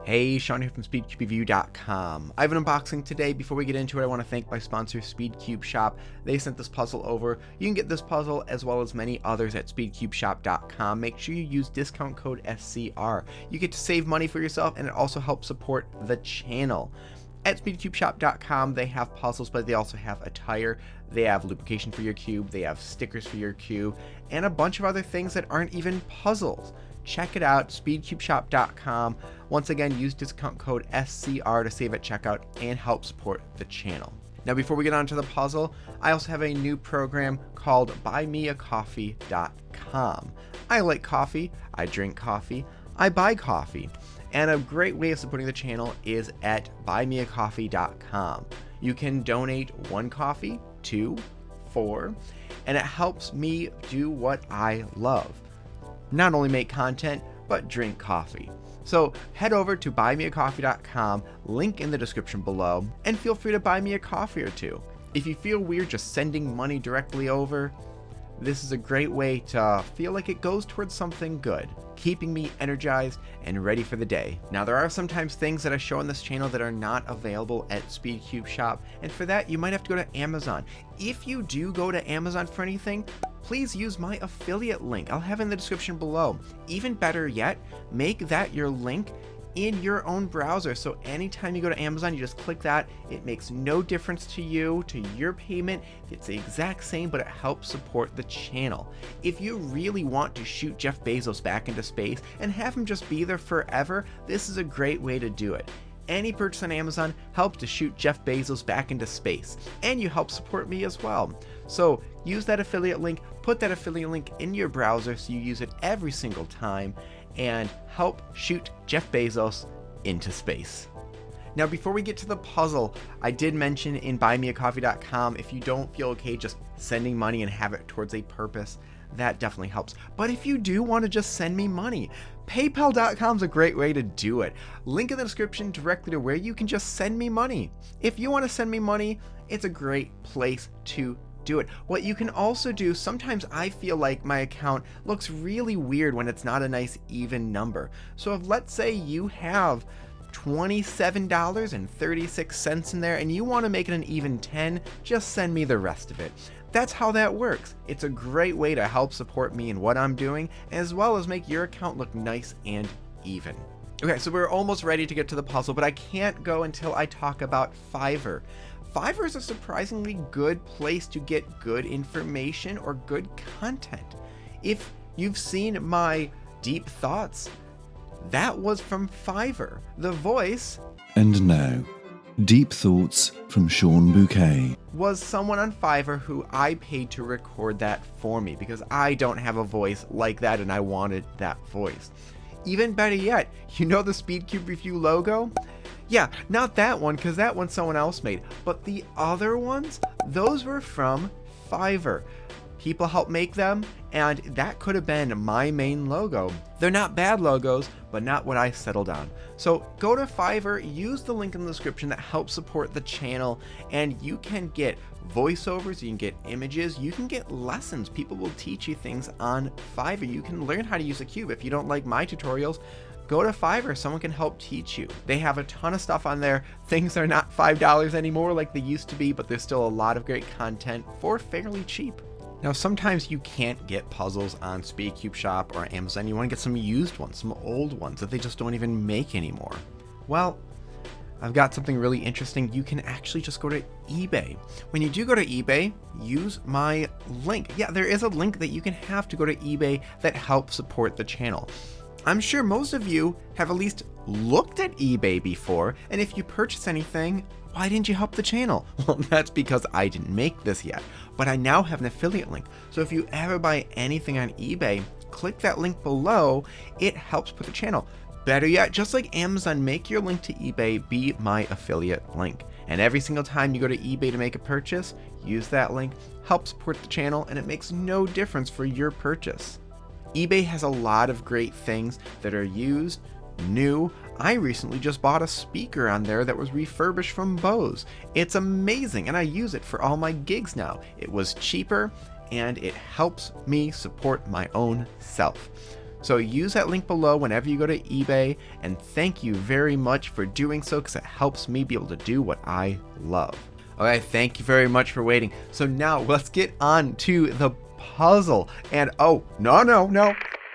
Hey, Sean here from SpeedCubeReview.com. I have an unboxing today. Before we get into it, I want to thank my sponsor, SpeedCubeShop. They sent this puzzle over. You can get this puzzle as well as many others at SpeedCubeShop.com. Make sure you use discount code SCR. You get to save money for yourself, and it also helps support the channel. At SpeedCubeShop.com, they have puzzles, but they also have attire. They have lubrication for your cube. They have stickers for your cube, and a bunch of other things that aren't even puzzles. Check it out, SpeedCubeShop.com. Once again, use discount code SCR to save at checkout and help support the channel. Now, before we get on to the puzzle, I also have a new program called BuyMeACoffee.com. I like coffee, I drink coffee, I buy coffee, and a great way of supporting the channel is at BuyMeACoffee.com. You can donate 1 coffee, 2, 4, and it helps me do what I love. Not only make content, but drink coffee. So head over to buymeacoffee.com, link in the description below, and feel free to buy me a coffee or two. If you feel weird just sending money directly over, this is a great way to feel like it goes towards something good, keeping me energized and ready for the day. Now, there are sometimes things that I show on this channel that are not available at SpeedCubeShop, and for that you might have to go to Amazon. If you do go to Amazon for anything, please use my affiliate link. I'll have it in the description below. Even better yet, make that your link in your own browser, so anytime you go to Amazon, you just click that. It makes no difference to you, to your payment. It's the exact same, but it helps support the channel. If you really want to shoot Jeff Bezos back into space and have him just be there forever, this is a great way to do it. Any purchase on Amazon helps to shoot Jeff Bezos back into space, and you help support me as well. So use that affiliate link, put that affiliate link in your browser so you use it every single time, and help shoot Jeff Bezos into space. Now, before we get to the puzzle, I did mention in buymeacoffee.com, if you don't feel okay just sending money and have it towards a purpose, that definitely helps. But if you do want to just send me money, PayPal.com is a great way to do it. Link in the description directly to where you can just send me money. If you want to send me money, it's a great place to do it. What you can also do, sometimes I feel like my account looks really weird when it's not a nice even number. So if, let's say, you have $27.36 in there and you want to make it an even 10, just send me the rest of it. That's how that works. It's a great way to help support me in what I'm doing, as well as make your account look nice and even. Okay, so we're almost ready to get to the puzzle, but I can't go until I talk about Fiverr. Fiverr is a surprisingly good place to get good information or good content. If you've seen my deep thoughts, that was from Fiverr. The voice, and now, Deep Thoughts from Sean Bouquet, was someone on Fiverr who I paid to record that for me because I don't have a voice like that and I wanted that voice. Even better yet, you know the SpeedCube Review logo? Yeah, not that one, because that one someone else made, but the other ones, those were from Fiverr. People helped make them, and that could have been my main logo. They're not bad logos, but not what I settled on. So go to Fiverr, use the link in the description that helps support the channel, and you can get voiceovers, you can get images, you can get lessons. People will teach you things on Fiverr. You can learn how to use a cube. If you don't like my tutorials, go to Fiverr, someone can help teach you. They have a ton of stuff on there. Things are not $5 anymore like they used to be, but there's still a lot of great content for fairly cheap. Now, sometimes you can't get puzzles on SpeedCubeShop or Amazon. You want to get some used ones, some old ones that they just don't even make anymore. Well, I've got something really interesting. You can actually just go to eBay. When you do go to eBay, use my link. Yeah, there is a link that you can have to go to eBay that helps support the channel. I'm sure most of you have at least looked at eBay before, and if you purchase anything, why didn't you help the channel? Well, that's because I didn't make this yet, but I now have an affiliate link. So if you ever buy anything on eBay, click that link below. It helps put the channel. Better yet, just like Amazon, make your link to eBay be my affiliate link. And every single time you go to eBay to make a purchase, use that link, help support the channel, and it makes no difference for your purchase. eBay has a lot of great things that are used, new. I recently just bought a speaker on there that was refurbished from Bose. It's amazing, and I use it for all my gigs now. It was cheaper, and it helps me support my own self. So use that link below whenever you go to eBay, and thank you very much for doing so because it helps me be able to do what I love. Okay, thank you very much for waiting. So now let's get on to the puzzle. And oh, no.